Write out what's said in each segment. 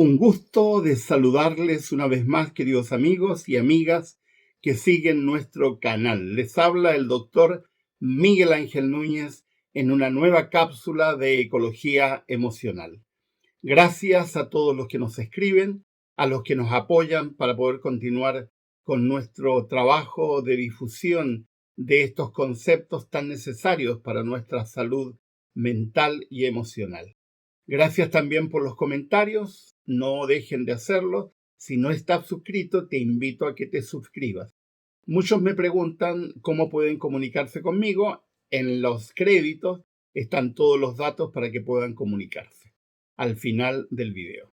Un gusto de saludarles una vez más, queridos amigos y amigas que siguen nuestro canal. Les habla el doctor Miguel Ángel Núñez en una nueva cápsula de ecología emocional. Gracias a todos los que nos escriben, a los que nos apoyan para poder continuar con nuestro trabajo de difusión de estos conceptos tan necesarios para nuestra salud mental y emocional. Gracias también por los comentarios. No dejen de hacerlo. Si no estás suscrito, te invito a que te suscribas. Muchos me preguntan cómo pueden comunicarse conmigo. En los créditos están todos los datos para que puedan comunicarse al final del video.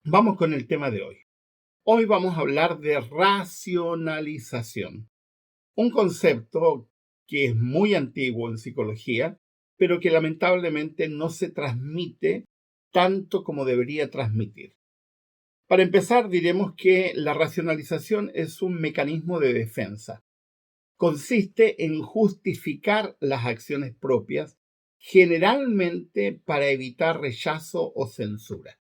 Vamos con el tema de hoy. Hoy vamos a hablar de racionalización, un concepto que es muy antiguo en psicología, pero que lamentablemente no se transmite tanto como debería transmitir. Para empezar, diremos que la racionalización es un mecanismo de defensa. Consiste en justificar las acciones propias, generalmente para evitar rechazo o censura.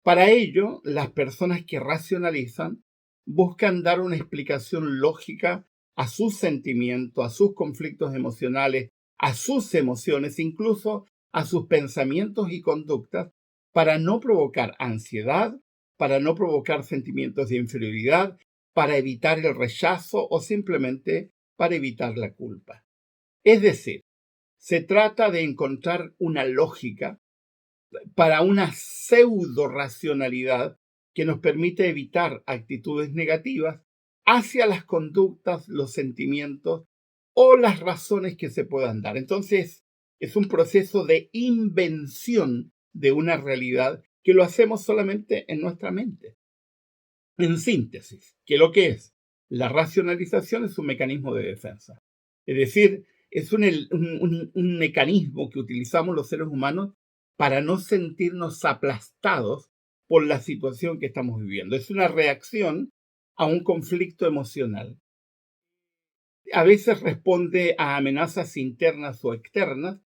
Para ello, las personas que racionalizan buscan dar una explicación lógica a sus sentimientos, a sus conflictos emocionales, a sus emociones, incluso a sus pensamientos y conductas, para no provocar ansiedad, para no provocar sentimientos de inferioridad, para evitar el rechazo o simplemente para evitar la culpa. Es decir, se trata de encontrar una lógica para una pseudo-racionalidad que nos permite evitar actitudes negativas hacia las conductas, los sentimientos o las razones que se puedan dar. Entonces, es un proceso de invención de una realidad que lo hacemos solamente en nuestra mente. En síntesis, ¿qué lo que es? La racionalización es un mecanismo de defensa. Es decir, es un mecanismo que utilizamos los seres humanos para no sentirnos aplastados por la situación que estamos viviendo. Es una reacción a un conflicto emocional. A veces responde a amenazas internas o externas,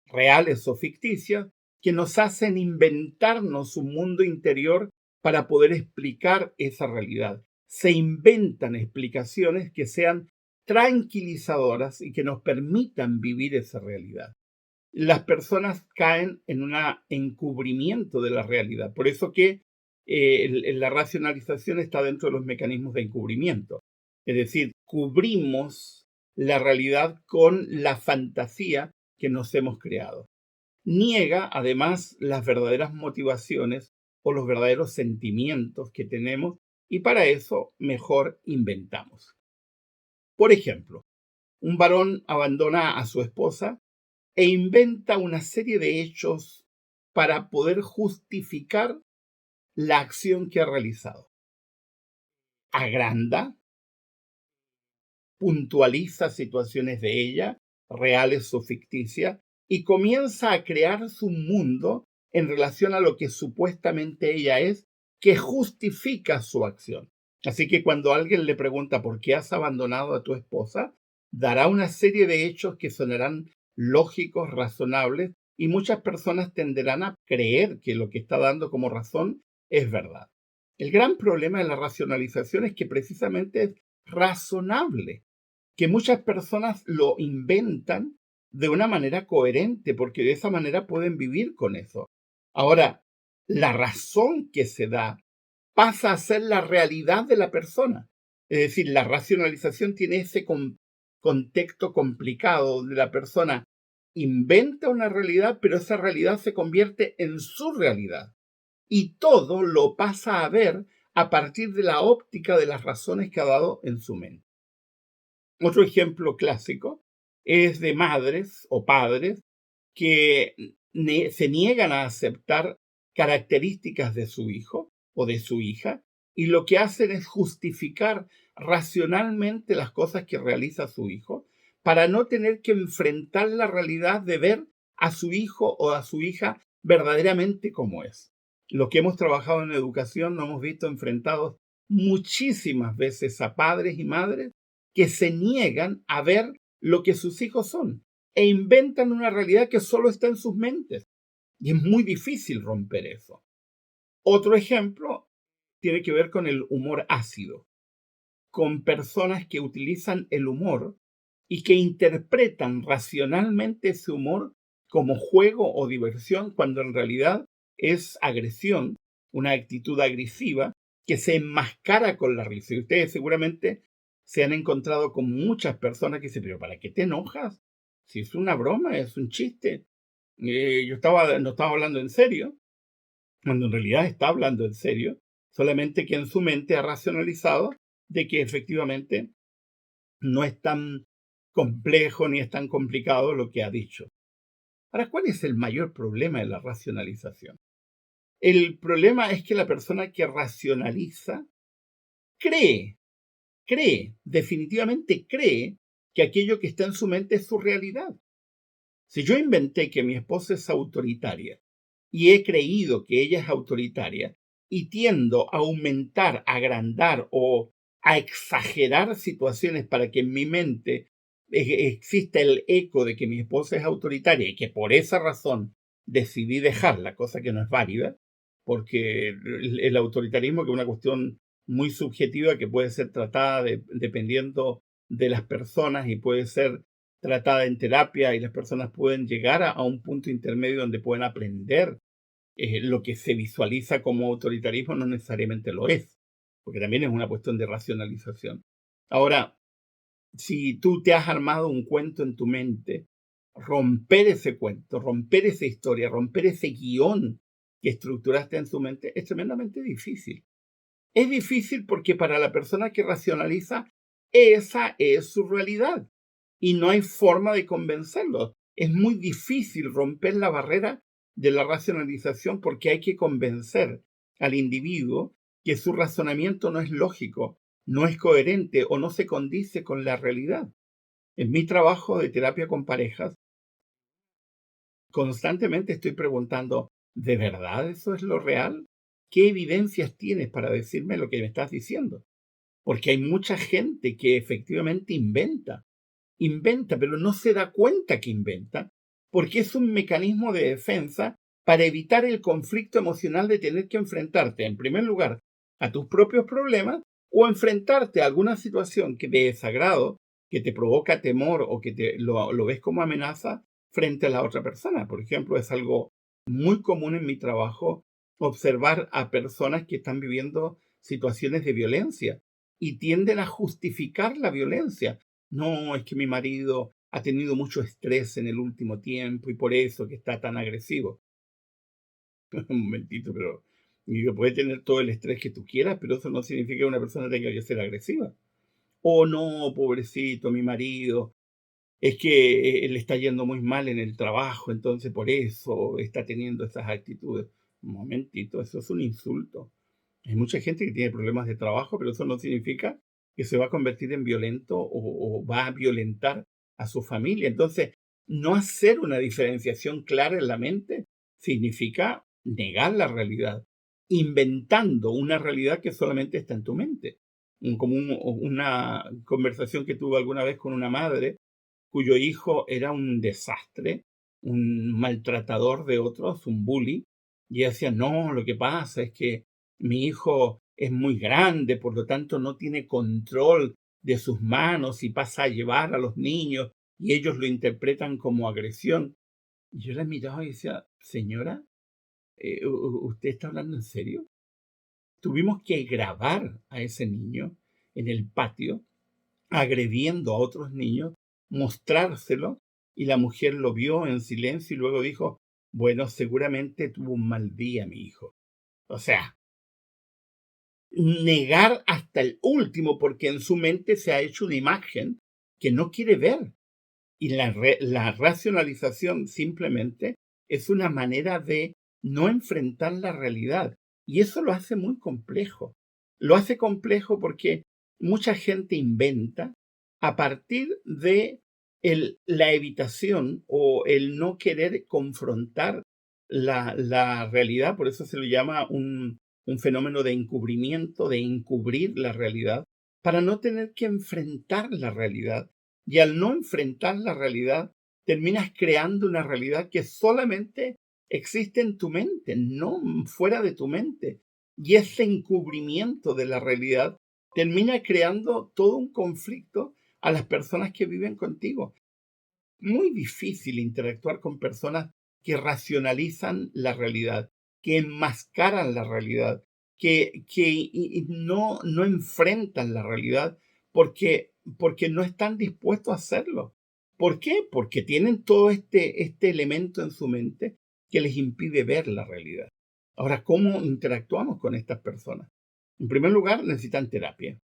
reales o ficticias, que nos hacen inventarnos un mundo interior para poder explicar esa realidad. Se inventan explicaciones que sean tranquilizadoras y que nos permitan vivir esa realidad. Las personas caen en un encubrimiento de la realidad. Por eso que la racionalización está dentro de los mecanismos de encubrimiento. Es decir, cubrimos la realidad con la fantasía que nos hemos creado. Niega, además, las verdaderas motivaciones o los verdaderos sentimientos que tenemos y para eso mejor inventamos. Por ejemplo, un varón abandona a su esposa e inventa una serie de hechos para poder justificar la acción que ha realizado. Agranda, puntualiza situaciones de ella, reales o ficticias, y comienza a crear su mundo en relación a lo que supuestamente ella es, que justifica su acción. Así que cuando alguien le pregunta por qué has abandonado a tu esposa, dará una serie de hechos que sonarán lógicos, razonables, y muchas personas tenderán a creer que lo que está dando como razón es verdad. El gran problema de la racionalización es que precisamente es razonable, que muchas personas lo inventan de una manera coherente, porque de esa manera pueden vivir con eso. Ahora, la razón que se da pasa a ser la realidad de la persona. Es decir, la racionalización tiene ese contexto complicado donde la persona inventa una realidad, pero esa realidad se convierte en su realidad. Y todo lo pasa a ver a partir de la óptica de las razones que ha dado en su mente. Otro ejemplo clásico es de madres o padres que se niegan a aceptar características de su hijo o de su hija y lo que hacen es justificar racionalmente las cosas que realiza su hijo para no tener que enfrentar la realidad de ver a su hijo o a su hija verdaderamente como es. Lo que hemos trabajado en educación nos hemos visto enfrentados muchísimas veces a padres y madres que se niegan a ver lo que sus hijos son e inventan una realidad que solo está en sus mentes. Y es muy difícil romper eso. Otro ejemplo tiene que ver con el humor ácido, con personas que utilizan el humor y que interpretan racionalmente ese humor como juego o diversión, cuando en realidad es agresión, una actitud agresiva que se enmascara con la risa. Y ustedes seguramente se han encontrado con muchas personas que dicen, pero ¿para qué te enojas? Si es una broma, es un chiste. No estaba hablando en serio, cuando en realidad está hablando en serio, solamente que en su mente ha racionalizado de que efectivamente no es tan complejo ni es tan complicado lo que ha dicho. Ahora, ¿cuál es el mayor problema de la racionalización? El problema es que la persona que racionaliza cree, definitivamente cree que aquello que está en su mente es su realidad. Si yo inventé que mi esposa es autoritaria y he creído que ella es autoritaria y tiendo a aumentar, a agrandar o a exagerar situaciones para que en mi mente exista el eco de que mi esposa es autoritaria y que por esa razón decidí dejarla, cosa que no es válida, porque el autoritarismo, que es una cuestión muy subjetiva que puede ser tratada dependiendo de las personas y puede ser tratada en terapia, y las personas pueden llegar a un punto intermedio donde pueden aprender. Lo que se visualiza como autoritarismo no necesariamente lo es, porque también es una cuestión de racionalización. Ahora, si tú te has armado un cuento en tu mente, romper ese cuento, romper esa historia, romper ese guión que estructuraste en tu mente es tremendamente difícil. Es difícil porque para la persona que racionaliza, esa es su realidad y no hay forma de convencerlo. Es muy difícil romper la barrera de la racionalización, porque hay que convencer al individuo que su razonamiento no es lógico, no es coherente o no se condice con la realidad. En mi trabajo de terapia con parejas, constantemente estoy preguntando, ¿de verdad eso es lo real? ¿Qué evidencias tienes para decirme lo que me estás diciendo? Porque hay mucha gente que efectivamente inventa, pero no se da cuenta que inventa, porque es un mecanismo de defensa para evitar el conflicto emocional de tener que enfrentarte, en primer lugar, a tus propios problemas o enfrentarte a alguna situación que de desagrado, que te provoca temor o que lo ves como amenaza frente a la otra persona. Por ejemplo, es algo muy común en mi trabajo observar a personas que están viviendo situaciones de violencia y tienden a justificar la violencia. No, es que mi marido ha tenido mucho estrés en el último tiempo y por eso que está tan agresivo. Un momentito, pero digo, puede tener todo el estrés que tú quieras, pero eso no significa que una persona tenga que ser agresiva. O no, pobrecito, mi marido, es que le está yendo muy mal en el trabajo, entonces por eso está teniendo esas actitudes. Un momentito, eso es un insulto. Hay mucha gente que tiene problemas de trabajo, pero eso no significa que se va a convertir en violento o va a violentar a su familia. Entonces, no hacer una diferenciación clara en la mente significa negar la realidad, inventando una realidad que solamente está en tu mente. Como una conversación que tuve alguna vez con una madre cuyo hijo era un desastre, un maltratador de otros, un bully, y ella decía, no, lo que pasa es que mi hijo es muy grande, por lo tanto no tiene control de sus manos y pasa a llevar a los niños y ellos lo interpretan como agresión. Y yo la miraba y decía, señora, ¿usted está hablando en serio? Tuvimos que grabar a ese niño en el patio agrediendo a otros niños, mostrárselo, y la mujer lo vio en silencio y luego dijo, bueno, seguramente tuvo un mal día mi hijo. O sea, negar hasta el último porque en su mente se ha hecho una imagen que no quiere ver. Y la racionalización simplemente es una manera de no enfrentar la realidad. Y eso lo hace muy complejo. Lo hace complejo porque mucha gente inventa a partir de la evitación o el no querer confrontar la realidad. Por eso se le llama un fenómeno de encubrimiento, de encubrir la realidad, para no tener que enfrentar la realidad. Y al no enfrentar la realidad, terminas creando una realidad que solamente existe en tu mente, no fuera de tu mente. Y ese encubrimiento de la realidad termina creando todo un conflicto a las personas que viven contigo. Muy difícil interactuar con personas que racionalizan la realidad, que enmascaran la realidad, que no enfrentan la realidad porque no están dispuestos a hacerlo. ¿Por qué? Porque tienen todo este elemento en su mente que les impide ver la realidad. Ahora, ¿cómo interactuamos con estas personas? En primer lugar, necesitan terapia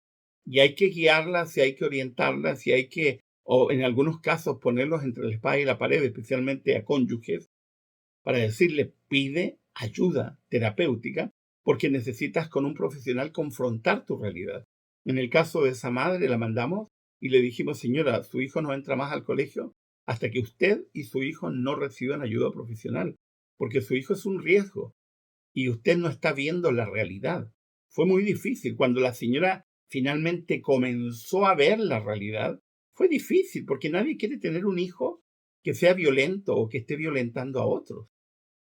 y hay que guiarlas, y hay que orientarlas, y hay que, o en algunos casos, ponerlos entre la espada y la pared, especialmente a cónyuges, para decirle, pide ayuda terapéutica porque necesitas con un profesional confrontar tu realidad. En el caso de esa madre, la mandamos y le dijimos, señora, su hijo no entra más al colegio hasta que usted y su hijo no reciban ayuda profesional, porque su hijo es un riesgo y usted no está viendo la realidad. Fue muy difícil. Cuando la señora finalmente comenzó a ver la realidad, fue difícil porque nadie quiere tener un hijo que sea violento o que esté violentando a otros.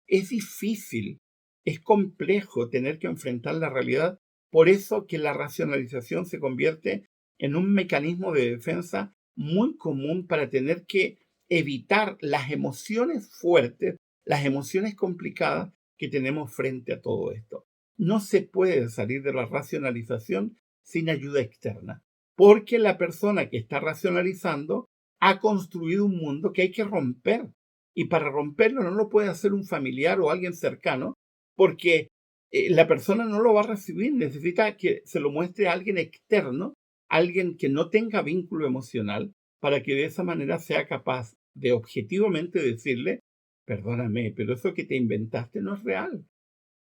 Es difícil, es complejo tener que enfrentar la realidad. Por eso que la racionalización se convierte en un mecanismo de defensa muy común para tener que evitar las emociones fuertes, las emociones complicadas que tenemos frente a todo esto. No se puede salir de la racionalización sin ayuda externa, porque la persona que está racionalizando ha construido un mundo que hay que romper y para romperlo no lo puede hacer un familiar o alguien cercano, porque la persona no lo va a recibir. Necesita que se lo muestre a alguien externo, alguien que no tenga vínculo emocional, para que de esa manera sea capaz de objetivamente decirle, perdóname, pero eso que te inventaste no es real.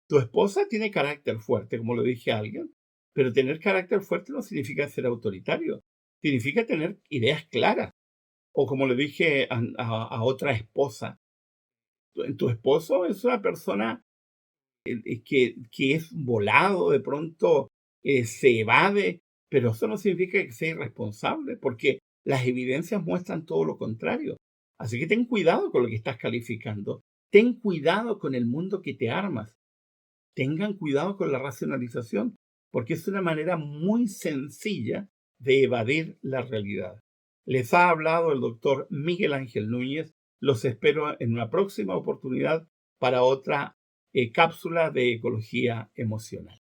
Tu esposa tiene carácter fuerte, como lo dije a alguien, pero tener carácter fuerte no significa ser autoritario, significa tener ideas claras. O como le dije a otra esposa, tu esposo es una persona que es volado, de pronto se evade, pero eso no significa que sea irresponsable, porque las evidencias muestran todo lo contrario. Así que ten cuidado con lo que estás calificando. Ten cuidado con el mundo que te armas. Tengan cuidado con la racionalización, porque es una manera muy sencilla de evadir la realidad. Les ha hablado el doctor Miguel Ángel Núñez. Los espero en una próxima oportunidad para otra cápsula de ecología emocional.